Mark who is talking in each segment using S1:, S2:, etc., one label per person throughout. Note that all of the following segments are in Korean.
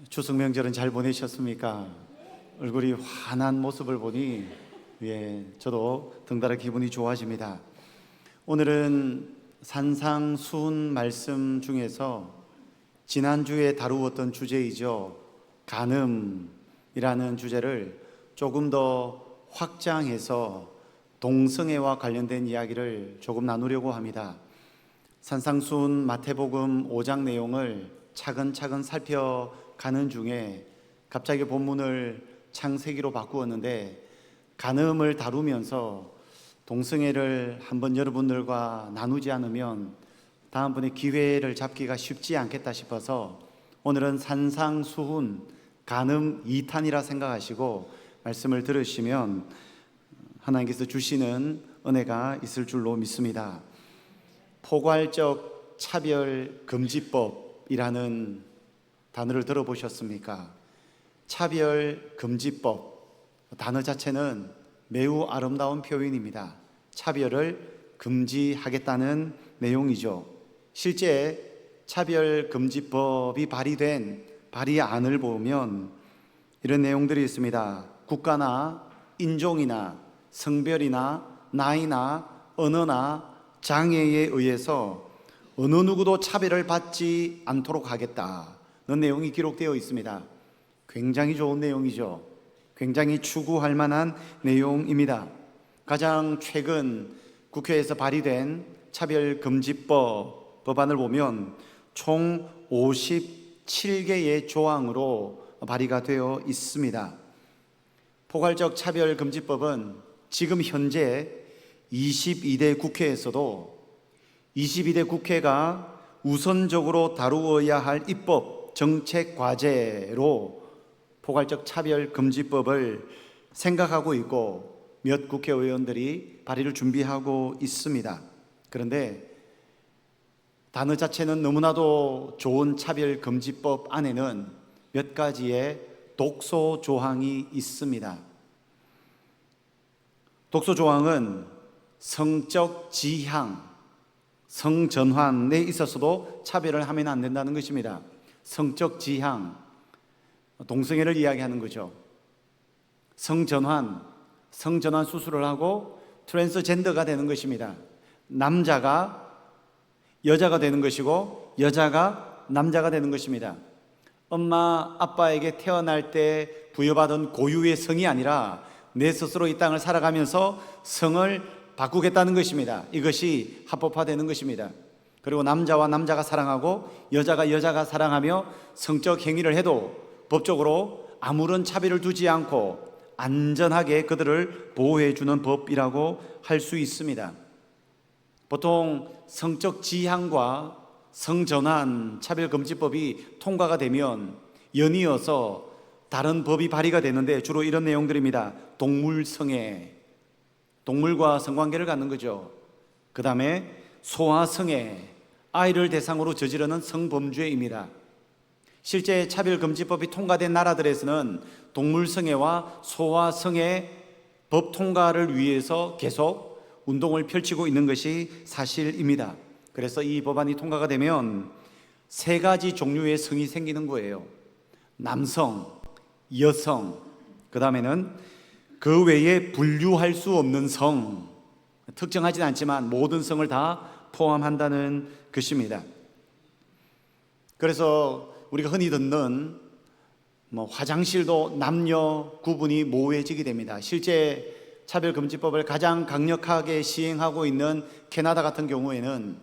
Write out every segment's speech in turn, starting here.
S1: 추석 명절은 잘 보내셨습니까? 얼굴이 환한 모습을 보니 저도 덩달아 기분이 좋아집니다. 오늘은 산상수훈 말씀 중에서 지난주에 다루었던 주제이죠. 간음이라는 주제를 조금 더 확장해서 동성애와 관련된 이야기를 조금 나누려고 합니다. 산상수훈 마태복음 5장 내용을 차근차근 살펴가는 중에 갑자기 본문을 창세기로 바꾸었는데, 간음을 다루면서 동성애를 한번 여러분들과 나누지 않으면 다음번에 기회를 잡기가 쉽지 않겠다 싶어서 오늘은 산상수훈 간음 2탄이라 생각하시고 말씀을 들으시면 하나님께서 주시는 은혜가 있을 줄로 믿습니다. 포괄적 차별금지법이라는 단어를 들어보셨습니까? 차별금지법, 단어 자체는 매우 아름다운 표현입니다. 차별을 금지하겠다는 내용이죠. 실제 차별금지법이 발의된 발의안을 보면 이런 내용들이 있습니다. 국가나 인종이나 성별이나 나이나 언어나 장애에 의해서 어느 누구도 차별을 받지 않도록 하겠다는 내용이 기록되어 있습니다. 굉장히 좋은 내용이죠. 굉장히 추구할 만한 내용입니다. 가장 최근 국회에서 발의된 차별금지법 법안을 보면 총 57개의 조항으로 발의가 되어 있습니다. 포괄적 차별금지법은 지금 현재 22대 국회에서도 22대 국회가 우선적으로 다루어야 할 입법 정책 과제로 포괄적 차별금지법을 생각하고 있고 몇 국회의원들이 발의를 준비하고 있습니다. 그런데 단어 자체는 너무나도 좋은 차별금지법 안에는 몇 가지의 독소 조항이 있습니다. 독소 조항은 성적 지향, 성전환에 있어서도 차별을 하면 안 된다는 것입니다. 성적 지향, 동성애를 이야기하는 거죠. 성전환 수술을 하고 트랜스젠더가 되는 것입니다. 남자가 여자가 되는 것이고 여자가 남자가 되는 것입니다. 엄마 아빠에게 태어날 때 부여받은 고유의 성이 아니라 내 스스로 이 땅을 살아가면서 성을 바꾸겠다는 것입니다. 이것이 합법화되는 것입니다. 그리고 남자와 남자가 사랑하고 여자가 여자가 사랑하며 성적 행위를 해도 법적으로 아무런 차별을 두지 않고 안전하게 그들을 보호해 주는 법이라고 할 수 있습니다. 보통 성적 지향과 성전환 차별금지법이 통과가 되면 연이어서 다른 법이 발의가 되는데 주로 이런 내용들입니다. 동물성애, 동물과 성관계를 갖는 거죠. 그 다음에 소아성애, 아이를 대상으로 저지르는 성범죄입니다. 실제 차별금지법이 통과된 나라들에서는 동물성애와 소아성애 법 통과를 위해서 계속 운동을 펼치고 있는 것이 사실입니다. 그래서 이 법안이 통과가 되면 세 가지 종류의 성이 생기는 거예요. 남성, 여성, 그 다음에는 그 외에 분류할 수 없는 성, 특정하진 않지만 모든 성을 다 포함한다는 것입니다. 그래서 우리가 흔히 듣는 화장실도 남녀 구분이 모호해지게 됩니다. 실제 차별금지법을 가장 강력하게 시행하고 있는 캐나다 같은 경우에는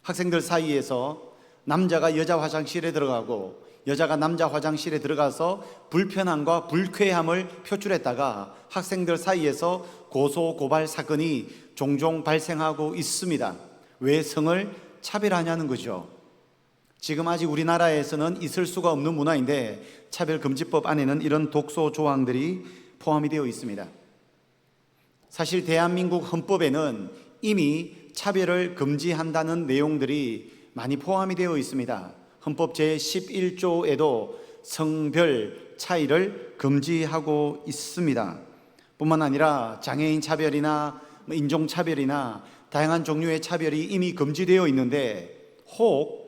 S1: 학생들 사이에서 남자가 여자 화장실에 들어가고 여자가 남자 화장실에 들어가서 불편함과 불쾌함을 표출했다가 학생들 사이에서 고소 고발 사건이 종종 발생하고 있습니다. 왜 성을 차별하냐는 거죠. 지금 아직 우리나라에서는 있을 수가 없는 문화인데 차별금지법 안에는 이런 독소 조항들이 포함이 되어 있습니다. 사실 대한민국 헌법에는 이미 차별을 금지한다는 내용들이 많이 포함이 되어 있습니다. 헌법 제11조에도 성별 차이를 금지하고 있습니다. 뿐만 아니라 장애인 차별이나 인종 차별이나 다양한 종류의 차별이 이미 금지되어 있는데 혹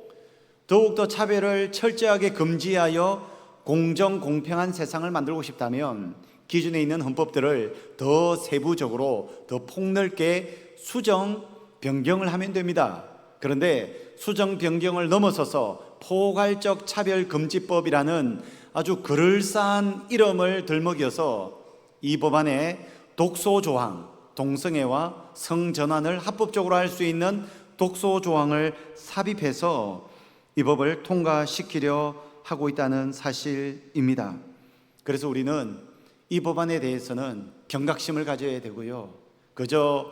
S1: 더욱더 차별을 철저하게 금지하여 공정 공평한 세상을 만들고 싶다면 기존에 있는 헌법들을 더 세부적으로 더 폭넓게 수정 변경을 하면 됩니다. 그런데 수정 변경을 넘어서서 포괄적 차별금지법이라는 아주 그럴싸한 이름을 들먹여서 이 법안에 독소조항, 동성애와 성전환을 합법적으로 할 수 있는 독소조항을 삽입해서 이 법을 통과시키려 하고 있다는 사실입니다. 그래서 우리는 이 법안에 대해서는 경각심을 가져야 되고요, 그저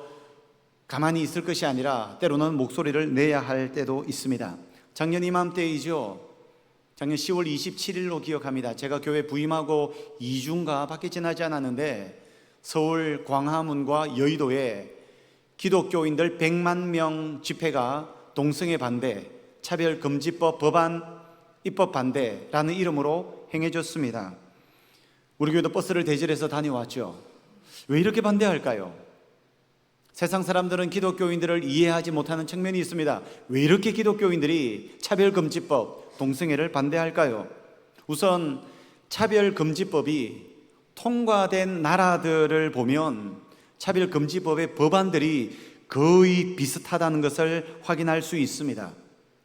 S1: 가만히 있을 것이 아니라 때로는 목소리를 내야 할 때도 있습니다. 작년 이맘때이죠. 작년 10월 27일로 기억합니다. 제가 교회 부임하고 2주인가 밖에 지나지 않았는데 서울 광화문과 여의도에 기독교인들 100만 명 집회가 동성애 반대, 차별금지법 법안 입법 반대라는 이름으로 행해졌습니다. 우리 교회도 버스를 대절해서 다녀왔죠. 왜 이렇게 반대할까요? 세상 사람들은 기독교인들을 이해하지 못하는 측면이 있습니다. 왜 이렇게 기독교인들이 차별금지법, 동성애를 반대할까요? 우선 차별금지법이 통과된 나라들을 보면 차별금지법의 법안들이 거의 비슷하다는 것을 확인할 수 있습니다.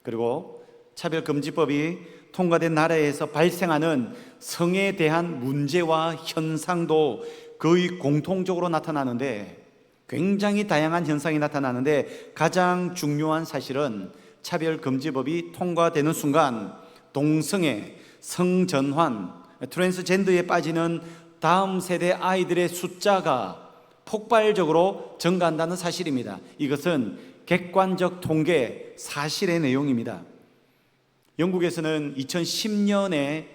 S1: 그리고 차별금지법이 통과된 나라에서 발생하는 성에 대한 문제와 현상도 거의 공통적으로 나타나는데, 굉장히 다양한 현상이 나타나는데 가장 중요한 사실은 차별금지법이 통과되는 순간 동성애, 성전환, 트랜스젠더에 빠지는 다음 세대 아이들의 숫자가 폭발적으로 증가한다는 사실입니다. 이것은 객관적 통계 사실의 내용입니다. 영국에서는 2010년에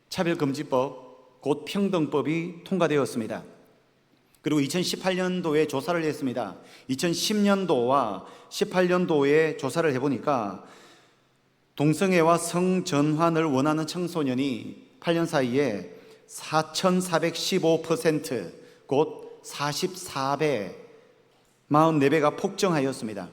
S1: 차별금지법, 곧 평등법이 통과되었습니다. 그리고 2018년도에 조사를 했습니다. 2010년도와 18년도에 조사를 해보니까 동성애와 성전환을 원하는 청소년이 8년 사이에 4,415%, 곧 44배, 44배가 폭증하였습니다.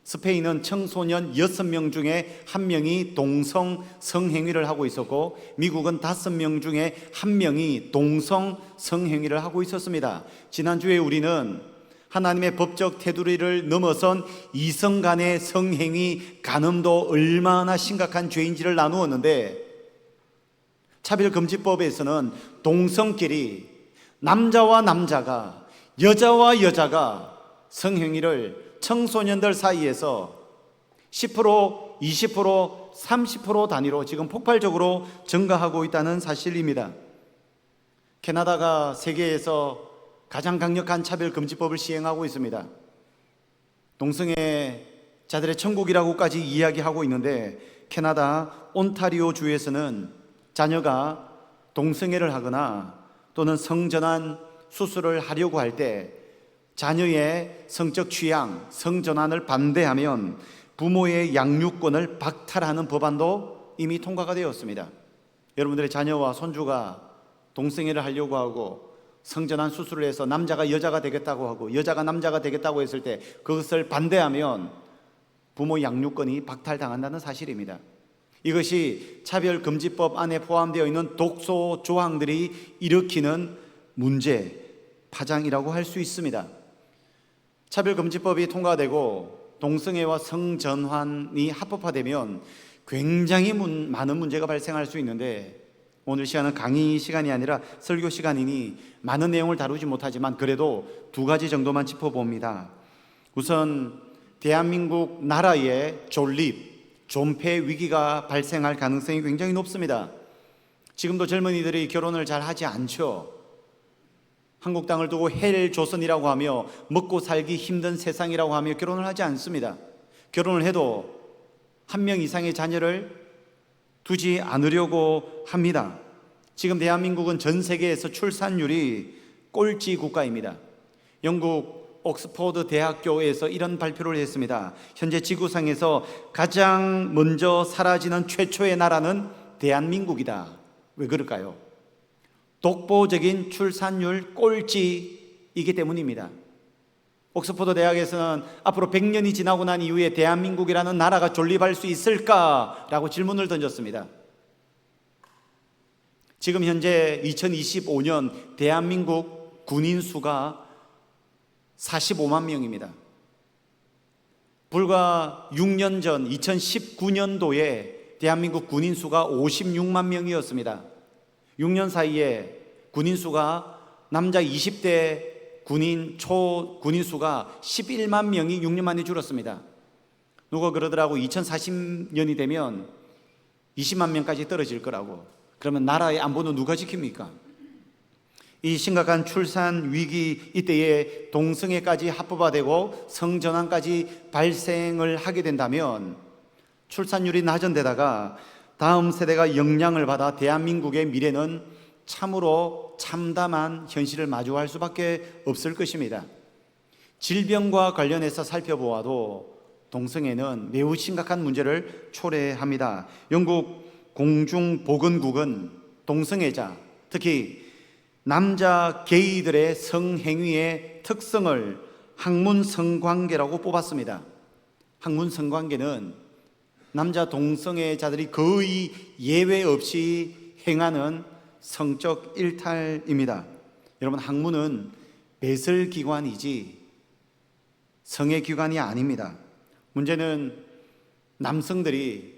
S1: 스페인은 청소년 6명 중에 1명이 동성 성행위를 하고 있었고, 미국은 5명 중에 1명이 동성 성행위를 하고 있었습니다. 지난주에 우리는 하나님의 법적 테두리를 넘어선 이성 간의 성행위 간음도 얼마나 심각한 죄인지를 나누었는데, 차별금지법에서는 동성끼리, 남자와 남자가, 여자와 여자가 성행위를 청소년들 사이에서 10%, 20%, 30% 단위로 지금 폭발적으로 증가하고 있다는 사실입니다. 캐나다가 세계에서 가장 강력한 차별금지법을 시행하고 있습니다. 동성애자들의 천국이라고까지 이야기하고 있는데, 캐나다 온타리오 주에서는 자녀가 동성애를 하거나 또는 성전환 수술을 하려고 할 때 자녀의 성적 취향, 성전환을 반대하면 부모의 양육권을 박탈하는 법안도 이미 통과가 되었습니다. 여러분들의 자녀와 손주가 동성애를 하려고 하고 성전환 수술을 해서 남자가 여자가 되겠다고 하고 여자가 남자가 되겠다고 했을 때 그것을 반대하면 부모 양육권이 박탈당한다는 사실입니다. 이것이 차별금지법 안에 포함되어 있는 독소 조항들이 일으키는 문제, 파장이라고 할 수 있습니다. 차별금지법이 통과되고 동성애와 성전환이 합법화되면 굉장히 많은 문제가 발생할 수 있는데, 오늘 시간은 강의 시간이 아니라 설교 시간이니 많은 내용을 다루지 못하지만 그래도 2가지 정도만 짚어봅니다. 우선 대한민국 나라의 존립, 존폐 위기가 발생할 가능성이 굉장히 높습니다. 지금도 젊은이들이 결혼을 잘 하지 않죠. 한국 땅을 두고 헬조선이라고 하며 먹고 살기 힘든 세상이라고 하며 결혼을 하지 않습니다. 결혼을 해도 1명 이상의 자녀를 두지 않으려고 합니다. 지금 대한민국은 전 세계에서 출산율이 꼴찌 국가입니다. 영국 옥스퍼드 대학교에서 이런 발표를 했습니다. 현재 지구상에서 가장 먼저 사라지는 최초의 나라는 대한민국이다. 왜 그럴까요? 독보적인 출산율 꼴찌이기 때문입니다. 옥스퍼드 대학에서는 앞으로 100년이 지나고 난 이후에 대한민국이라는 나라가 존립할 수 있을까라고 질문을 던졌습니다. 지금 현재 2025년 대한민국 군인 수가 45만 명입니다. 불과 6년 전 2019년도에 대한민국 군인 수가 56만 명이었습니다. 6년 사이에 군인 수가 남자 20대 군인 수가 11만 명이 6년 만에 줄었습니다. 누가 그러더라고 2040년이 되면 20만 명까지 떨어질 거라고. 그러면 나라의 안보는 누가 지킵니까? 이 심각한 출산 위기 이때에 동성애까지 합법화되고 성전환까지 발생을 하게 된다면 출산율이 낮은 데다가 다음 세대가 영향을 받아 대한민국의 미래는 참으로 참담한 현실을 마주할 수밖에 없을 것입니다. 질병과 관련해서 살펴보아도 동성애는 매우 심각한 문제를 초래합니다. 영국 공중보건국은 동성애자, 특히 남자 게이들의 성행위의 특성을 학문성관계라고 뽑았습니다. 학문성관계는 남자 동성애자들이 거의 예외 없이 행하는 성적 일탈입니다. 여러분, 학문은 배설기관이지 성애기관이 아닙니다. 문제는 남성들이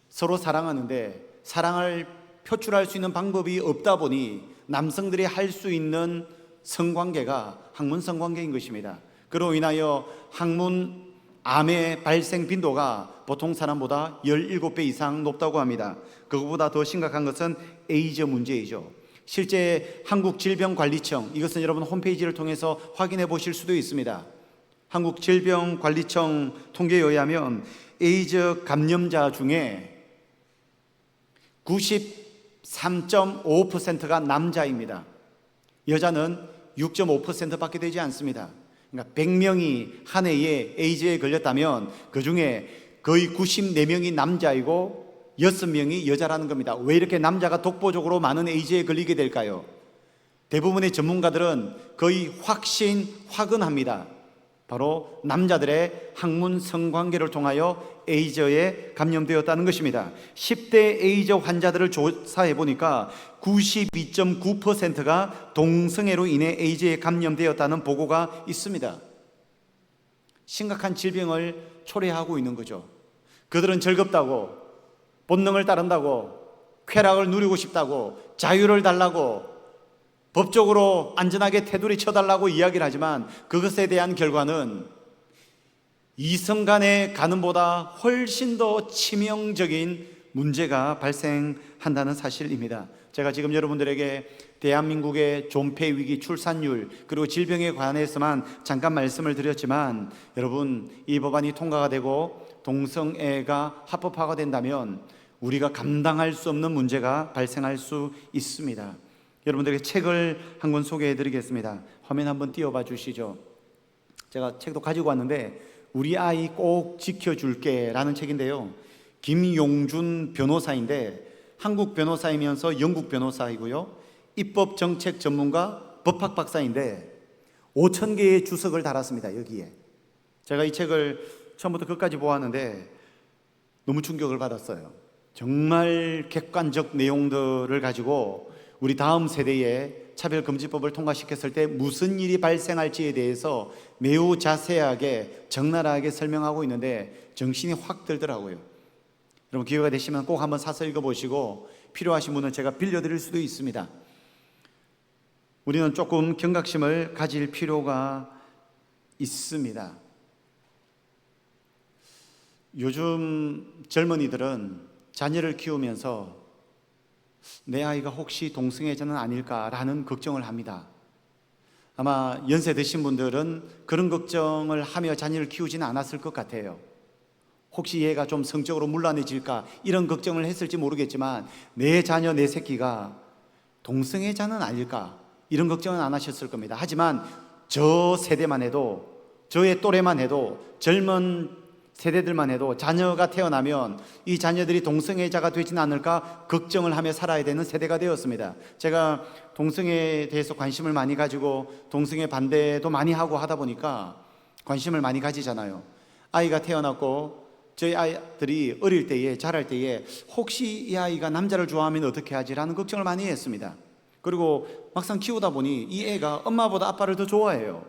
S1: 서로 사랑하는데 사랑을 표출할 수 있는 방법이 없다 보니 남성들이 할 수 있는 성관계가 학문 성관계인 것입니다. 그로 인하여 학문 암의 발생 빈도가 보통 사람보다 17배 이상 높다고 합니다. 그것보다 더 심각한 것은 에이즈 문제이죠. 실제 한국질병관리청, 이것은 여러분 홈페이지를 통해서 확인해 보실 수도 있습니다. 한국질병관리청 통계에 의하면 에이즈 감염자 중에 93.5%가 남자입니다. 여자는 6.5%밖에 되지 않습니다. 그러니까 100명이 한 해에 에이즈에 걸렸다면 그 중에 거의 94명이 남자이고 6명이 여자라는 겁니다. 왜 이렇게 남자가 독보적으로 많은 에이즈에 걸리게 될까요? 대부분의 전문가들은 거의 확언합니다. 바로 남자들의 학문 성관계를 통하여 에이즈에 감염되었다는 것입니다. 10대 에이즈 환자들을 조사해 보니까 92.9%가 동성애로 인해 에이즈에 감염되었다는 보고가 있습니다. 심각한 질병을 초래하고 있는 거죠. 그들은 즐겁다고, 본능을 따른다고, 쾌락을 누리고 싶다고, 자유를 달라고, 법적으로 안전하게 테두리 쳐달라고 이야기를 하지만 그것에 대한 결과는 이성 간의 간음보다 훨씬 더 치명적인 문제가 발생한다는 사실입니다. 제가 지금 여러분들에게 대한민국의 존폐 위기, 출산율, 그리고 질병에 관해서만 잠깐 말씀을 드렸지만 여러분, 이 법안이 통과가 되고 동성애가 합법화가 된다면 우리가 감당할 수 없는 문제가 발생할 수 있습니다. 여러분들에게 책을 한 권 소개해 드리겠습니다. 화면 한번 띄워봐 주시죠. 제가 책도 가지고 왔는데 우리 아이 꼭 지켜줄게 라는 책인데요, 김용준 변호사인데 한국 변호사이면서 영국 변호사이고요, 입법정책 전문가, 법학 박사인데 5,000개의 주석을 달았습니다. 여기에 제가 이 책을 처음부터 끝까지 보았는데 너무 충격을 받았어요. 정말 객관적 내용들을 가지고 우리 다음 세대에 차별금지법을 통과시켰을 때 무슨 일이 발생할지에 대해서 매우 자세하게 적나라하게 설명하고 있는데 정신이 확 들더라고요. 여러분, 기회가 되시면 꼭 한번 사서 읽어보시고 필요하신 분은 제가 빌려드릴 수도 있습니다. 우리는 조금 경각심을 가질 필요가 있습니다. 요즘 젊은이들은 자녀를 키우면서 내 아이가 혹시 동성애자는 아닐까라는 걱정을 합니다. 아마 연세 드신 분들은 그런 걱정을 하며 자녀를 키우지는 않았을 것 같아요. 혹시 얘가 좀 성적으로 문란해질까 이런 걱정을 했을지 모르겠지만 내 자녀, 내 새끼가 동성애자는 아닐까 이런 걱정은 안 하셨을 겁니다. 하지만 저 세대만 해도, 저의 또래만 해도, 젊은 세대들만 해도 자녀가 태어나면 이 자녀들이 동성애자가 되지는 않을까 걱정을 하며 살아야 되는 세대가 되었습니다. 제가 동성애에 대해서 관심을 많이 가지고 동성애 반대도 많이 하고 하다 보니까 관심을 많이 가지잖아요. 아이가 태어났고 저희 아이들이 어릴 때에, 자랄 때에 혹시 이 아이가 남자를 좋아하면 어떻게 하지라는 걱정을 많이 했습니다. 그리고 막상 키우다 보니 이 애가 엄마보다 아빠를 더 좋아해요.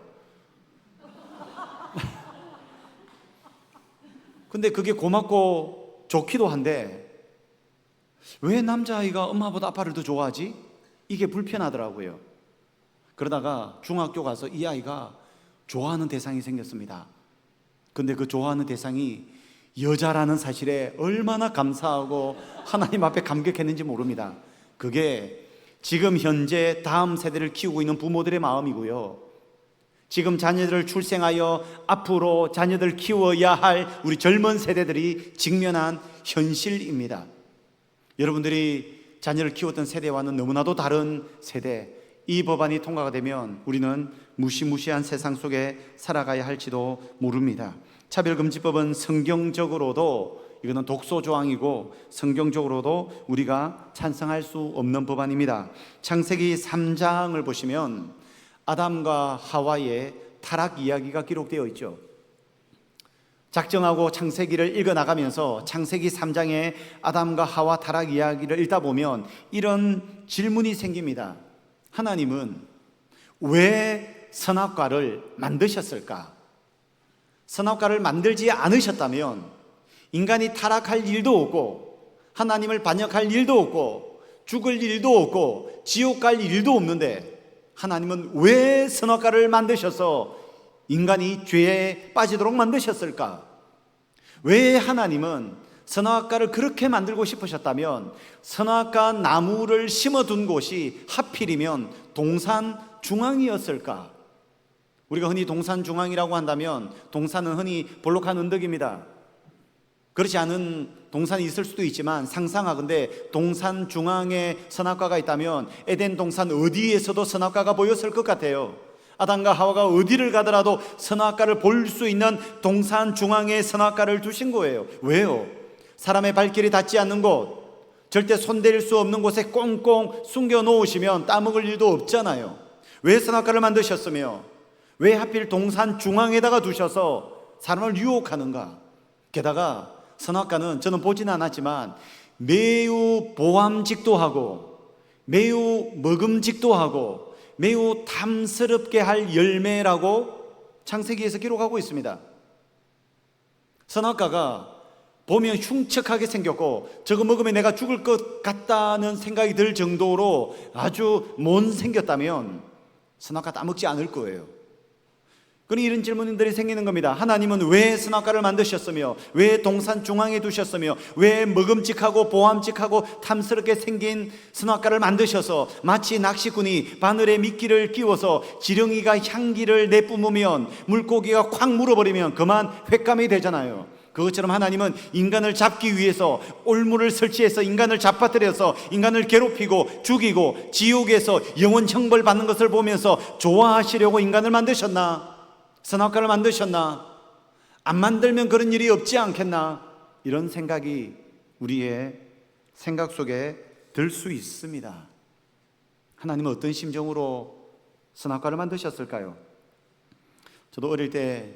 S1: 근데 그게 고맙고 좋기도 한데 왜 남자아이가 엄마보다 아빠를 더 좋아하지? 이게 불편하더라고요. 그러다가 중학교 가서 이 아이가 좋아하는 대상이 생겼습니다. 근데 그 좋아하는 대상이 여자라는 사실에 얼마나 감사하고 하나님 앞에 감격했는지 모릅니다. 그게 지금 현재 다음 세대를 키우고 있는 부모들의 마음이고요, 지금 자녀들을 출생하여 앞으로 자녀들 키워야 할 우리 젊은 세대들이 직면한 현실입니다. 여러분들이 자녀를 키웠던 세대와는 너무나도 다른 세대, 이 법안이 통과가 되면 우리는 무시무시한 세상 속에 살아가야 할지도 모릅니다. 차별금지법은 성경적으로도, 이거는 독소 조항이고 성경적으로도 우리가 찬성할 수 없는 법안입니다. 창세기 3장을 보시면 아담과 하와의 타락 이야기가 기록되어 있죠. 작정하고 창세기를 읽어나가면서 창세기 3장의 아담과 하와 타락 이야기를 읽다 보면 이런 질문이 생깁니다. 하나님은 왜 선악과를 만드셨을까? 선악과를 만들지 않으셨다면 인간이 타락할 일도 없고 하나님을 반역할 일도 없고 죽을 일도 없고 지옥 갈 일도 없는데 하나님은 왜 선악과를 만드셔서 인간이 죄에 빠지도록 만드셨을까? 왜 하나님은 선악과를 그렇게 만들고 싶으셨다면 선악과 나무를 심어둔 곳이 하필이면 동산 중앙이었을까? 우리가 흔히 동산 중앙이라고 한다면 동산은 흔히 볼록한 언덕입니다. 그렇지 않은 동산이 있을 수도 있지만 상상하건대 동산 중앙에 선악과가 있다면 에덴 동산 어디에서도 선악과가 보였을 것 같아요. 아담과 하와가 어디를 가더라도 선악과를 볼 수 있는 동산 중앙에 선악과를 두신 거예요. 왜요? 사람의 발길이 닿지 않는 곳, 절대 손댈 수 없는 곳에 꽁꽁 숨겨 놓으시면 따먹을 일도 없잖아요. 왜 선악과를 만드셨으며 왜 하필 동산 중앙에다가 두셔서 사람을 유혹하는가? 게다가 선악과는 저는 보지는 않았지만 매우 보암직도 하고 매우 먹음직도 하고 매우 탐스럽게 할 열매라고 창세기에서 기록하고 있습니다. 선악과가 보면 흉측하게 생겼고 저거 먹으면 내가 죽을 것 같다는 생각이 들 정도로 아주 못생겼다면 선악과 따먹지 않을 거예요. 그러니 이런 질문들이 생기는 겁니다. 하나님은 왜 선악과를 만드셨으며 왜 동산 중앙에 두셨으며 왜 먹음직하고 보암직하고 탐스럽게 생긴 선악과를 만드셔서 마치 낚시꾼이 바늘에 미끼를 끼워서 지렁이가 향기를 내뿜으면 물고기가 콱 물어버리면 그만 횟감이 되잖아요. 그것처럼 하나님은 인간을 잡기 위해서 올무를 설치해서 인간을 잡아들여서 인간을 괴롭히고 죽이고 지옥에서 영원 형벌 받는 것을 보면서 좋아하시려고 인간을 만드셨나? 선악과를 만드셨나? 안 만들면 그런 일이 없지 않겠나? 이런 생각이 우리의 생각 속에 들 수 있습니다. 하나님은 어떤 심정으로 선악과를 만드셨을까요? 저도 어릴 때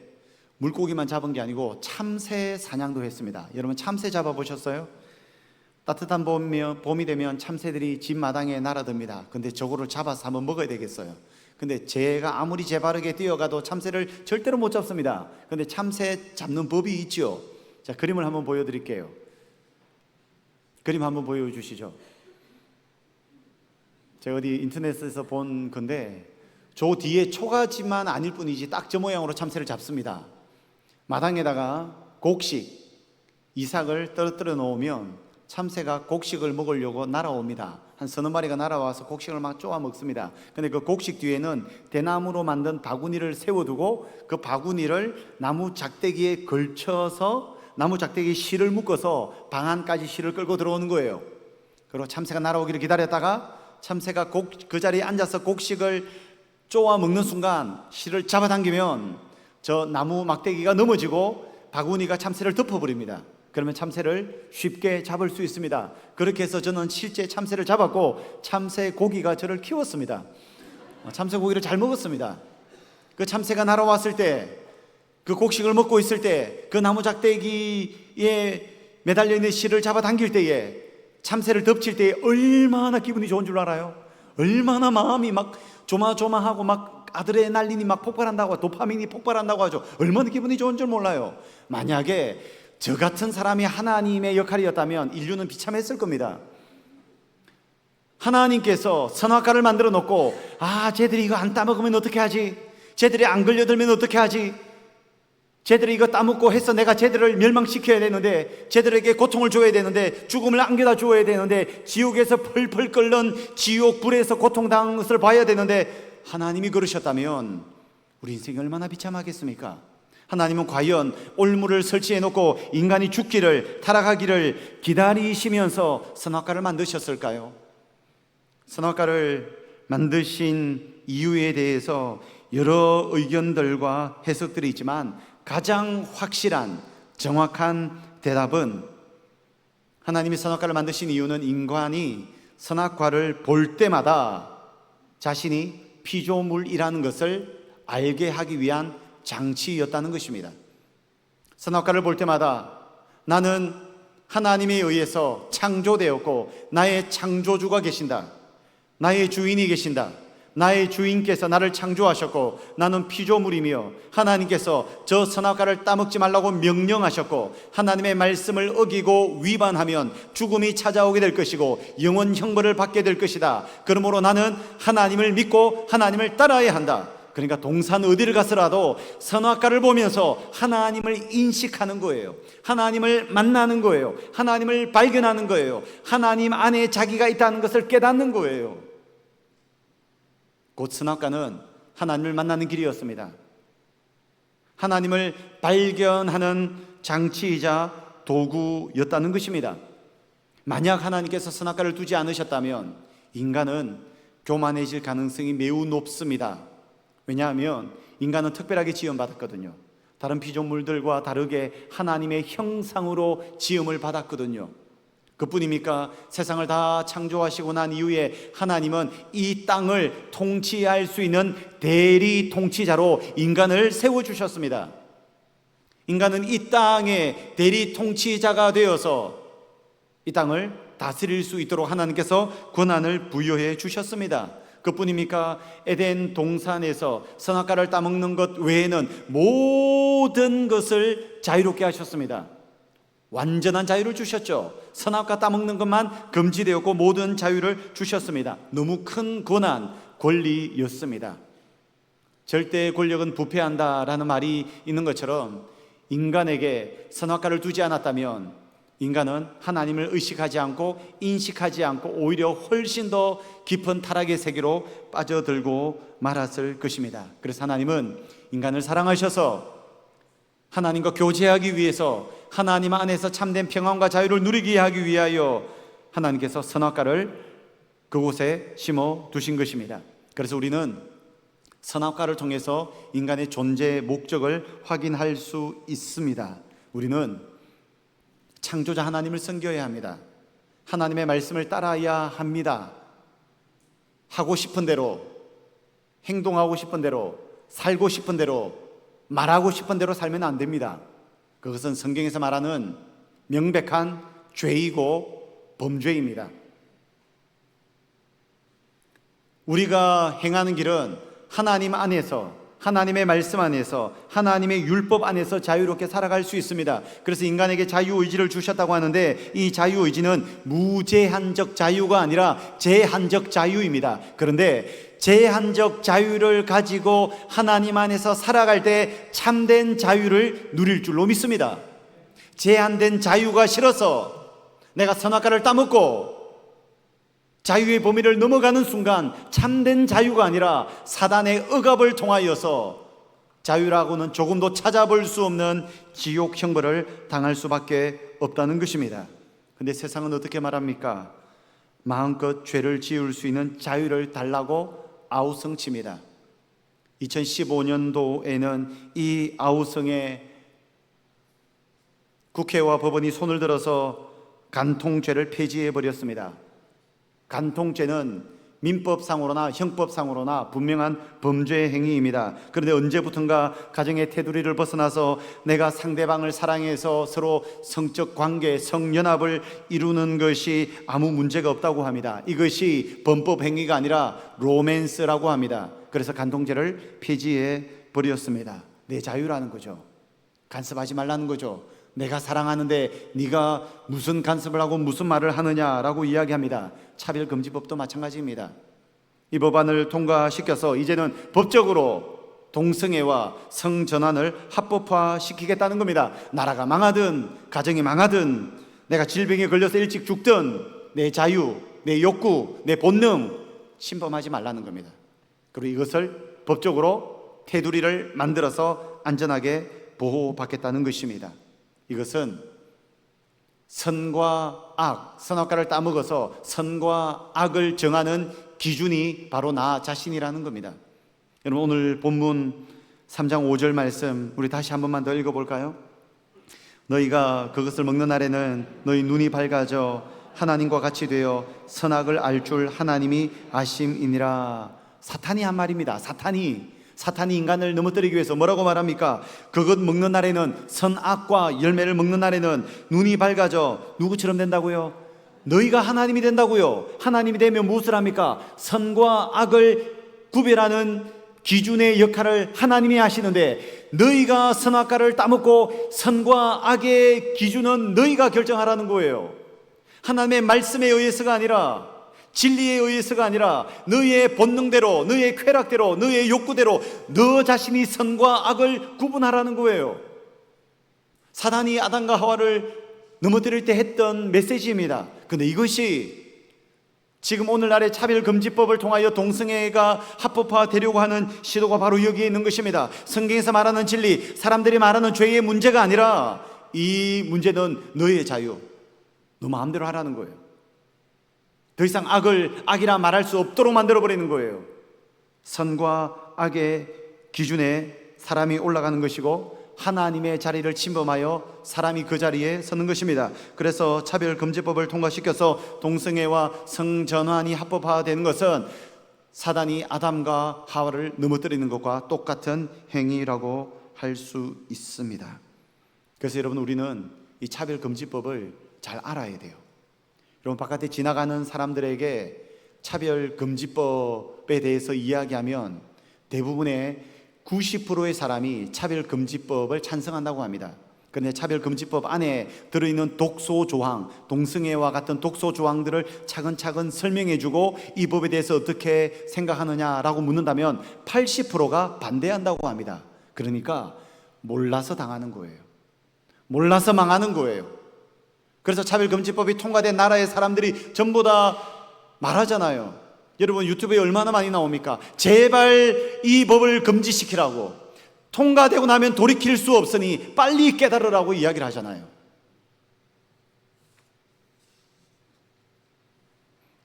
S1: 물고기만 잡은 게 아니고 참새 사냥도 했습니다. 여러분 참새 잡아보셨어요? 따뜻한 봄이 되면 참새들이 집 마당에 날아듭니다. 근데 저거를 잡아서 한번 먹어야 되겠어요. 근데 제가 아무리 재바르게 뛰어가도 참새를 절대로 못 잡습니다. 근데 참새 잡는 법이 있죠. 자, 그림을 한번 보여드릴게요. 그림 한번 보여주시죠. 제가 어디 인터넷에서 본 건데 저 뒤에 초가지만 아닐 뿐이지 딱 저 모양으로 참새를 잡습니다. 마당에다가 곡식, 이삭을 떨어뜨려 놓으면 참새가 곡식을 먹으려고 날아옵니다. 한 서너 마리가 날아와서 곡식을 막 쪼아 먹습니다. 근데 그 곡식 뒤에는 대나무로 만든 바구니를 세워두고 그 바구니를 나무 작대기에 걸쳐서 나무 작대기에 실을 묶어서 방 안까지 실을 끌고 들어오는 거예요. 그리고 참새가 날아오기를 기다렸다가 참새가 그 자리에 앉아서 곡식을 쪼아 먹는 순간 실을 잡아당기면 저 나무 막대기가 넘어지고 바구니가 참새를 덮어버립니다. 그러면 참새를 쉽게 잡을 수 있습니다. 그렇게 해서 저는 실제 참새를 잡았고 참새 고기가 저를 키웠습니다. 참새 고기를 잘 먹었습니다. 그 참새가 날아왔을 때 그 곡식을 먹고 있을 때 그 나무 작대기에 매달려 있는 실을 잡아당길 때에, 참새를 덮칠 때에 얼마나 기분이 좋은 줄 알아요? 얼마나 마음이 막 조마조마하고 막 아드레날린이 막 폭발한다고, 도파민이 폭발한다고 하죠. 얼마나 기분이 좋은 줄 몰라요. 만약에 저 같은 사람이 하나님의 역할이었다면 인류는 비참했을 겁니다. 하나님께서 선악과를 만들어 놓고, 쟤들이 이거 안 따먹으면 어떻게 하지? 쟤들이 안 걸려들면 어떻게 하지? 쟤들이 이거 따먹고 해서 내가 쟤들을 멸망시켜야 되는데, 쟤들에게 고통을 줘야 되는데, 죽음을 안겨다 주어야 되는데, 지옥에서 펄펄 끓는 지옥 불에서 고통당한 것을 봐야 되는데, 하나님이 그러셨다면 우리 인생이 얼마나 비참하겠습니까? 하나님은 과연 올무를 설치해 놓고 인간이 죽기를, 타락하기를 기다리시면서 선악과를 만드셨을까요? 선악과를 만드신 이유에 대해서 여러 의견들과 해석들이 있지만, 가장 확실한 정확한 대답은, 하나님이 선악과를 만드신 이유는 인간이 선악과를 볼 때마다 자신이 피조물이라는 것을 알게 하기 위한 장치였다는 것입니다. 선악과를 볼 때마다 나는 하나님에 의해서 창조되었고 나의 창조주가 계신다, 나의 주인이 계신다, 나의 주인께서 나를 창조하셨고 나는 피조물이며 하나님께서 저 선악과를 따먹지 말라고 명령하셨고, 하나님의 말씀을 어기고 위반하면 죽음이 찾아오게 될 것이고 영원 형벌을 받게 될 것이다. 그러므로 나는 하나님을 믿고 하나님을 따라야 한다. 그러니까 동산 어디를 가서라도 선악과를 보면서 하나님을 인식하는 거예요. 하나님을 만나는 거예요. 하나님을 발견하는 거예요. 하나님 안에 자기가 있다는 것을 깨닫는 거예요. 곧 선악과는 하나님을 만나는 길이었습니다. 하나님을 발견하는 장치이자 도구였다는 것입니다. 만약 하나님께서 선악과를 두지 않으셨다면 인간은 교만해질 가능성이 매우 높습니다. 왜냐하면 인간은 특별하게 지음받았거든요. 다른 피조물들과 다르게 하나님의 형상으로 지음을 받았거든요. 그뿐입니까? 세상을 다 창조하시고 난 이후에 하나님은 이 땅을 통치할 수 있는 대리 통치자로 인간을 세워주셨습니다. 인간은 이 땅의 대리 통치자가 되어서 이 땅을 다스릴 수 있도록 하나님께서 권한을 부여해 주셨습니다. 그뿐입니까? 에덴 동산에서 선악과를 따먹는 것 외에는 모든 것을 자유롭게 하셨습니다. 완전한 자유를 주셨죠. 선악과 따먹는 것만 금지되었고 모든 자유를 주셨습니다. 너무 큰 권한, 권리였습니다. 절대 권력은 부패한다라는 말이 있는 것처럼 인간에게 선악과를 두지 않았다면 인간은 하나님을 의식하지 않고 인식하지 않고 오히려 훨씬 더 깊은 타락의 세계로 빠져들고 말았을 것입니다. 그래서 하나님은 인간을 사랑하셔서 하나님과 교제하기 위해서, 하나님 안에서 참된 평안과 자유를 누리게 하기 위하여 하나님께서 선악과를 그곳에 심어 두신 것입니다. 그래서 우리는 선악과를 통해서 인간의 존재의 목적을 확인할 수 있습니다. 우리는 창조자 하나님을 섬겨야 합니다. 하나님의 말씀을 따라야 합니다. 하고 싶은 대로, 행동하고 싶은 대로, 살고 싶은 대로, 말하고 싶은 대로 살면 안 됩니다. 그것은 성경에서 말하는 명백한 죄이고 범죄입니다. 우리가 행하는 길은 하나님 안에서, 하나님의 말씀 안에서, 하나님의 율법 안에서 자유롭게 살아갈 수 있습니다. 그래서 인간에게 자유의지를 주셨다고 하는데 이 자유의지는 무제한적 자유가 아니라 제한적 자유입니다. 그런데 제한적 자유를 가지고 하나님 안에서 살아갈 때 참된 자유를 누릴 줄로 믿습니다. 제한된 자유가 싫어서 내가 선악과를 따먹고 자유의 범위를 넘어가는 순간 참된 자유가 아니라 사단의 억압을 통하여서 자유라고는 조금도 찾아볼 수 없는 지옥 형벌을 당할 수밖에 없다는 것입니다. 그런데 세상은 어떻게 말합니까? 마음껏 죄를 지을 수 있는 자유를 달라고 아우성칩니다. 2015년도에는 이 아우성에 국회와 법원이 손을 들어서 간통죄를 폐지해 버렸습니다. 간통죄는 민법상으로나 형법상으로나 분명한 범죄 행위입니다. 그런데 언제부턴가 가정의 테두리를 벗어나서 내가 상대방을 사랑해서 서로 성적 관계, 성연합을 이루는 것이 아무 문제가 없다고 합니다. 이것이 범법 행위가 아니라 로맨스라고 합니다. 그래서 간통죄를 폐지해 버렸습니다. 내 자유라는 거죠. 간섭하지 말라는 거죠. 내가 사랑하는데 네가 무슨 간섭을 하고 무슨 말을 하느냐라고 이야기합니다. 차별금지법도 마찬가지입니다. 이 법안을 통과시켜서 이제는 법적으로 동성애와 성전환을 합법화시키겠다는 겁니다. 나라가 망하든 가정이 망하든 내가 질병에 걸려서 일찍 죽든 내 자유, 내 욕구, 내 본능 침범하지 말라는 겁니다. 그리고 이것을 법적으로 테두리를 만들어서 안전하게 보호받겠다는 것입니다. 이것은 선과 악, 선악과를 따먹어서 선과 악을 정하는 기준이 바로 나 자신이라는 겁니다. 여러분, 오늘 본문 3장 5절 말씀 우리 다시 한 번만 더 읽어볼까요? 너희가 그것을 먹는 날에는 너희 눈이 밝아져 하나님과 같이 되어 선악을 알 줄 하나님이 아심이니라. 사탄이 한 말입니다. 사탄이 인간을 넘어뜨리기 위해서 뭐라고 말합니까? 그것 먹는 날에는, 선악과 열매를 먹는 날에는 눈이 밝아져 누구처럼 된다고요? 너희가 하나님이 된다고요. 하나님이 되면 무엇을 합니까? 선과 악을 구별하는 기준의 역할을 하나님이 하시는데, 너희가 선악과를 따먹고 선과 악의 기준은 너희가 결정하라는 거예요. 하나님의 말씀에 의해서가 아니라, 진리에 의해서가 아니라 너희의 본능대로, 너희의 쾌락대로, 너희의 욕구대로 너 자신이 선과 악을 구분하라는 거예요. 사단이 아담과 하와를 넘어뜨릴 때 했던 메시지입니다. 그런데 이것이 지금 오늘날의 차별금지법을 통하여 동성애가 합법화되려고 하는 시도가 바로 여기에 있는 것입니다. 성경에서 말하는 진리, 사람들이 말하는 죄의 문제가 아니라 이 문제는 너희의 자유, 너 마음대로 하라는 거예요. 더 이상 악을 악이라 말할 수 없도록 만들어버리는 거예요. 선과 악의 기준에 사람이 올라가는 것이고 하나님의 자리를 침범하여 사람이 그 자리에 서는 것입니다. 그래서 차별금지법을 통과시켜서 동성애와 성전환이 합법화되는 것은 사단이 아담과 하와를 넘어뜨리는 것과 똑같은 행위라고 할 수 있습니다. 그래서 여러분, 우리는 이 차별금지법을 잘 알아야 돼요. 여러분, 바깥에 지나가는 사람들에게 차별금지법에 대해서 이야기하면 대부분의 90%의 사람이 차별금지법을 찬성한다고 합니다. 그런데 차별금지법 안에 들어있는 독소조항, 동성애와 같은 독소조항들을 차근차근 설명해주고 이 법에 대해서 어떻게 생각하느냐라고 묻는다면 80%가 반대한다고 합니다. 그러니까 몰라서 당하는 거예요. 몰라서 망하는 거예요. 그래서 차별금지법이 통과된 나라의 사람들이 전부 다 말하잖아요. 여러분, 유튜브에 얼마나 많이 나옵니까? 제발 이 법을 금지시키라고, 통과되고 나면 돌이킬 수 없으니 빨리 깨달으라고 이야기를 하잖아요.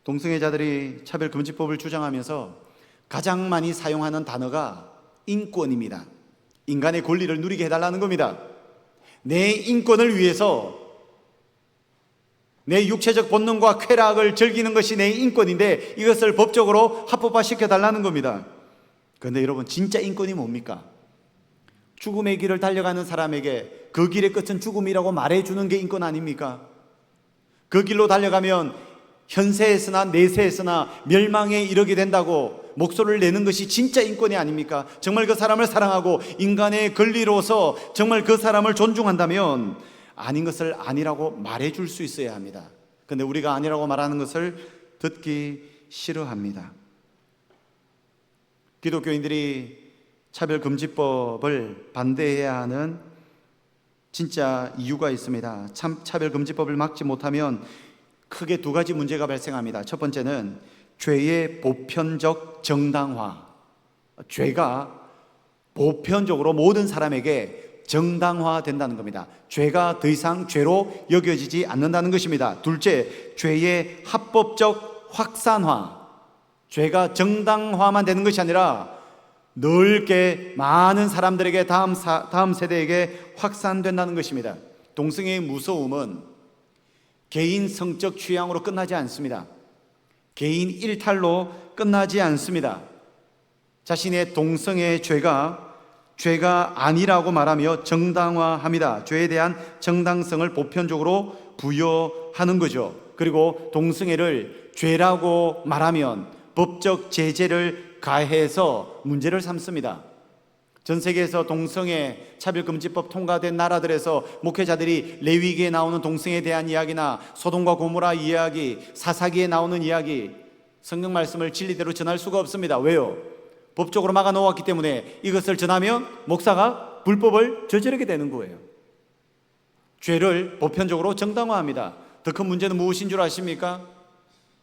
S1: 동성애자들이 차별금지법을 주장하면서 가장 많이 사용하는 단어가 인권입니다. 인간의 권리를 누리게 해달라는 겁니다. 내 인권을 위해서 내 육체적 본능과 쾌락을 즐기는 것이 내 인권인데 이것을 법적으로 합법화시켜달라는 겁니다. 그런데 여러분, 진짜 인권이 뭡니까? 죽음의 길을 달려가는 사람에게 그 길의 끝은 죽음이라고 말해주는 게 인권 아닙니까? 그 길로 달려가면 현세에서나 내세에서나 멸망에 이르게 된다고 목소리를 내는 것이 진짜 인권이 아닙니까? 정말 그 사람을 사랑하고 인간의 권리로서 정말 그 사람을 존중한다면 아닌 것을 아니라고 말해줄 수 있어야 합니다. 그런데 우리가 아니라고 말하는 것을 듣기 싫어합니다. 기독교인들이 차별금지법을 반대해야 하는 진짜 이유가 있습니다. 차별금지법을 막지 못하면 크게 두 가지 문제가 발생합니다. 첫 번째는 죄의 보편적 정당화. 죄가 보편적으로 모든 사람에게 정당화된다는 겁니다. 죄가 더 이상 죄로 여겨지지 않는다는 것입니다. 둘째, 죄의 합법적 확산화. 죄가 정당화만 되는 것이 아니라 넓게 많은 사람들에게 다음 세대에게 확산된다는 것입니다. 동성애의 무서움은 개인 성적 취향으로 끝나지 않습니다. 개인 일탈로 끝나지 않습니다. 자신의 동성애 죄가 아니라고 말하며 정당화합니다. 죄에 대한 정당성을 보편적으로 부여하는 거죠. 그리고 동성애를 죄라고 말하면 법적 제재를 가해서 문제를 삼습니다. 전 세계에서 동성애 차별금지법 통과된 나라들에서 목회자들이 레위기에 나오는 동성애에 대한 이야기나 소돔과 고모라 이야기, 사사기에 나오는 이야기, 성경 말씀을 진리대로 전할 수가 없습니다. 왜요? 법적으로 막아놓았기 때문에 이것을 전하면 목사가 불법을 저지르게 되는 거예요. 죄를 보편적으로 정당화합니다. 더 큰 문제는 무엇인 줄 아십니까?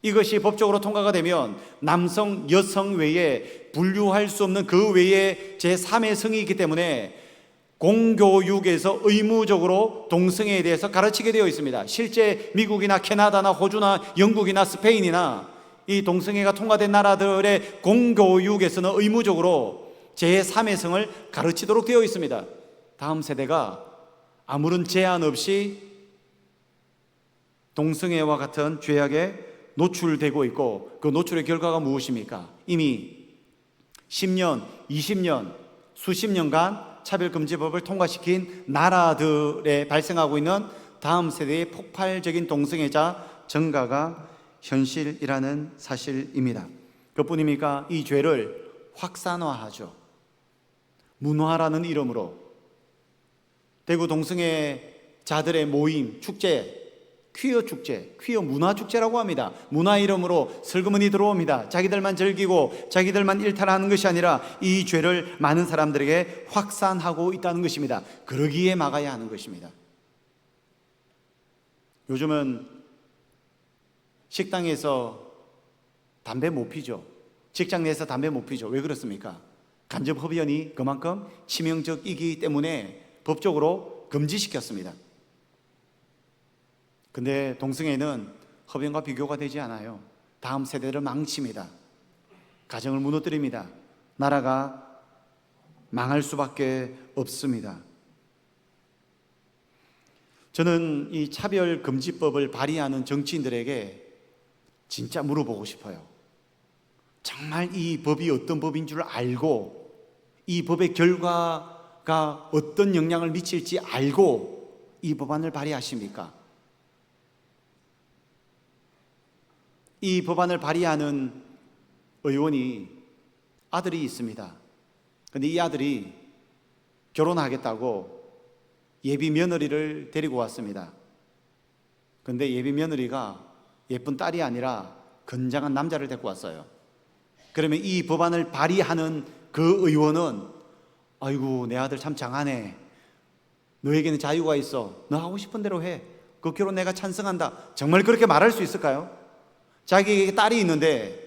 S1: 이것이 법적으로 통과가 되면 남성, 여성 외에 분류할 수 없는 그 외에 제3의 성이 있기 때문에 공교육에서 의무적으로 동성애에 대해서 가르치게 되어 있습니다. 실제 미국이나 캐나다나 호주나 영국이나 스페인이나 이 동성애가 통과된 나라들의 공교육에서는 의무적으로 제3의 성을 가르치도록 되어 있습니다. 다음 세대가 아무런 제한 없이 동성애와 같은 죄악에 노출되고 있고, 그 노출의 결과가 무엇입니까? 이미 10년, 20년, 수십 년간 차별금지법을 통과시킨 나라들에 발생하고 있는 다음 세대의 폭발적인 동성애자 증가가 현실이라는 사실입니다. 그뿐입니까? 이 죄를 확산화하죠. 문화라는 이름으로 대구 동성애자들의 모임, 축제, 퀴어 축제, 퀴어 문화 축제라고 합니다. 문화 이름으로 슬그머니 들어옵니다. 자기들만 즐기고 자기들만 일탈하는 것이 아니라 이 죄를 많은 사람들에게 확산하고 있다는 것입니다. 그러기에 막아야 하는 것입니다. 요즘은 식당에서 담배 못 피죠. 직장 내에서 담배 못 피죠. 왜 그렇습니까? 간접 흡연이 그만큼 치명적이기 때문에 법적으로 금지시켰습니다. 근데 동성애는 흡연과 비교가 되지 않아요. 다음 세대를 망칩니다. 가정을 무너뜨립니다. 나라가 망할 수밖에 없습니다. 저는 이 차별금지법을 발의하는 정치인들에게 진짜 물어보고 싶어요. 정말 이 법이 어떤 법인 줄 알고 이 법의 결과가 어떤 영향을 미칠지 알고 이 법안을 발의하십니까? 이 법안을 발의하는 의원이 아들이 있습니다. 그런데 이 아들이 결혼하겠다고 예비 며느리를 데리고 왔습니다. 그런데 예비 며느리가 예쁜 딸이 아니라 건장한 남자를 데리고 왔어요. 그러면 이 법안을 발의하는 그 의원은 아이고 내 아들 참 장하네. 너에게는 자유가 있어. 너 하고 싶은 대로 해. 그 결혼 내가 찬성한다. 정말 그렇게 말할 수 있을까요? 자기에게 딸이 있는데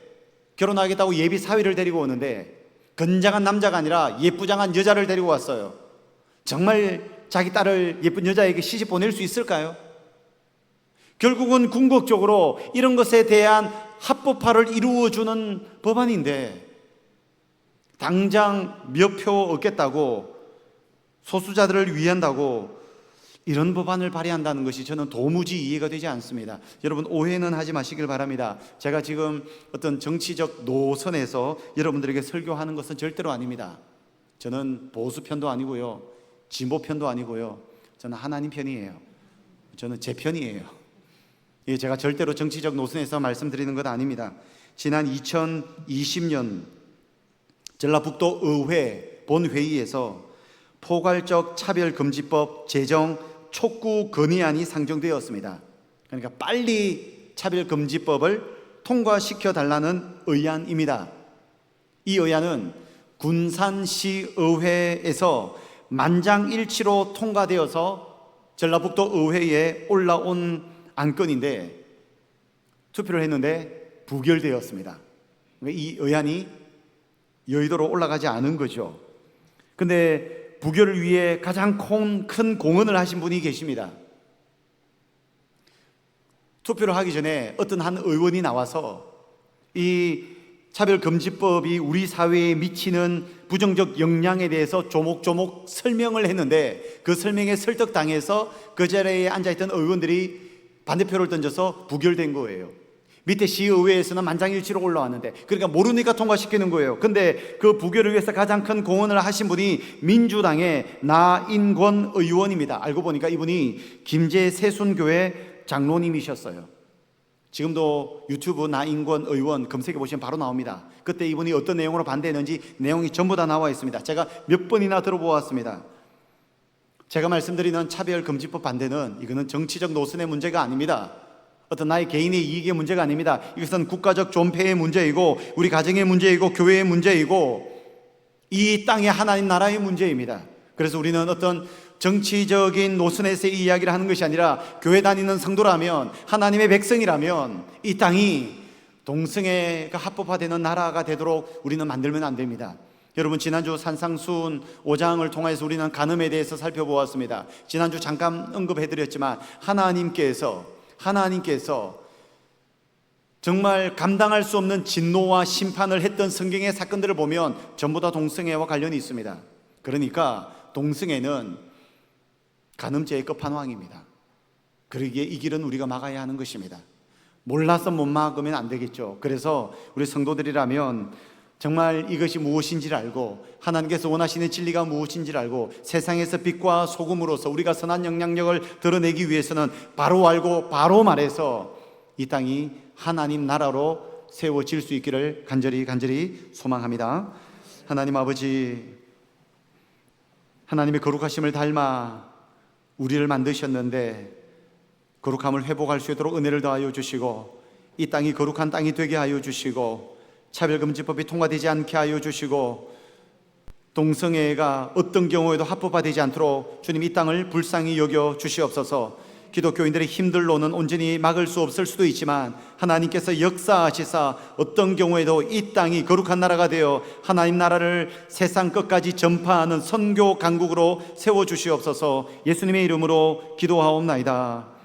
S1: 결혼하겠다고 예비 사위를 데리고 오는데 건장한 남자가 아니라 예쁘장한 여자를 데리고 왔어요. 정말 자기 딸을 예쁜 여자에게 시집 보낼 수 있을까요? 결국은 궁극적으로 이런 것에 대한 합법화를 이루어주는 법안인데 당장 몇 표 얻겠다고 소수자들을 위한다고 이런 법안을 발의한다는 것이 저는 도무지 이해가 되지 않습니다. 여러분 오해는 하지 마시길 바랍니다. 제가 지금 어떤 정치적 노선에서 여러분들에게 설교하는 것은 절대로 아닙니다. 저는 보수편도 아니고요, 진보편도 아니고요, 저는 하나님 편이에요. 저는 제 편이에요. 제가 절대로 정치적 노선에서 말씀드리는 것 아닙니다. 지난 2020년 전라북도 의회 본회의에서 포괄적 차별금지법 제정 촉구 건의안이 상정되었습니다. 그러니까 빨리 차별금지법을 통과시켜 달라는 의안입니다. 이 의안은 군산시의회에서 만장일치로 통과되어서 전라북도 의회에 올라온 안건인데 투표를 했는데 부결되었습니다. 이 의안이 여의도로 올라가지 않은 거죠. 근데 부결을 위해 가장 큰 공헌을 하신 분이 계십니다. 투표를 하기 전에 어떤 한 의원이 나와서 이 차별금지법이 우리 사회에 미치는 부정적 영향에 대해서 조목조목 설명을 했는데 그 설명에 설득당해서 그 자리에 앉아있던 의원들이 반대표를 던져서 부결된 거예요. 밑에 시의회에서는 만장일치로 올라왔는데, 그러니까 모르니까 통과시키는 거예요. 근데 그 부결을 위해서 가장 큰 공헌을 하신 분이 민주당의 나인권 의원입니다. 알고 보니까 이분이 김제 세순교회 장로님이셨어요. 지금도 유튜브 나인권 의원 검색해 보시면 바로 나옵니다. 그때 이분이 어떤 내용으로 반대했는지 내용이 전부 다 나와 있습니다. 제가 몇 번이나 들어보았습니다. 제가 말씀드리는 차별금지법 반대는 이거는 정치적 노선의 문제가 아닙니다. 어떤 나의 개인의 이익의 문제가 아닙니다. 이것은 국가적 존폐의 문제이고 우리 가정의 문제이고 교회의 문제이고 이 땅의 하나님 나라의 문제입니다. 그래서 우리는 어떤 정치적인 노선에서 이 이야기를 하는 것이 아니라 교회 다니는 성도라면, 하나님의 백성이라면 이 땅이 동성애가 합법화되는 나라가 되도록 우리는 만들면 안 됩니다. 여러분, 지난주 산상수훈 5장을 통해서 우리는 간음에 대해서 살펴보았습니다. 지난주 잠깐 언급해드렸지만 하나님께서 정말 감당할 수 없는 진노와 심판을 했던 성경의 사건들을 보면 전부 다 동성애와 관련이 있습니다. 그러니까 동성애는 간음죄의 끝판왕입니다. 그러기에 이 길은 우리가 막아야 하는 것입니다. 몰라서 못 막으면 안 되겠죠. 그래서 우리 성도들이라면 정말 이것이 무엇인지를 알고 하나님께서 원하시는 진리가 무엇인지를 알고 세상에서 빛과 소금으로서 우리가 선한 영향력을 드러내기 위해서는 바로 알고 바로 말해서 이 땅이 하나님 나라로 세워질 수 있기를 간절히 소망합니다. 하나님 아버지, 하나님의 거룩하심을 닮아 우리를 만드셨는데 거룩함을 회복할 수 있도록 은혜를 더하여 주시고 이 땅이 거룩한 땅이 되게 하여 주시고 차별금지법이 통과되지 않게 하여 주시고 동성애가 어떤 경우에도 합법화되지 않도록 주님 이 땅을 불쌍히 여겨 주시옵소서. 기독교인들의 힘들로는 온전히 막을 수 없을 수도 있지만 하나님께서 역사하시사 어떤 경우에도 이 땅이 거룩한 나라가 되어 하나님 나라를 세상 끝까지 전파하는 선교 강국으로 세워주시옵소서. 예수님의 이름으로 기도하옵나이다.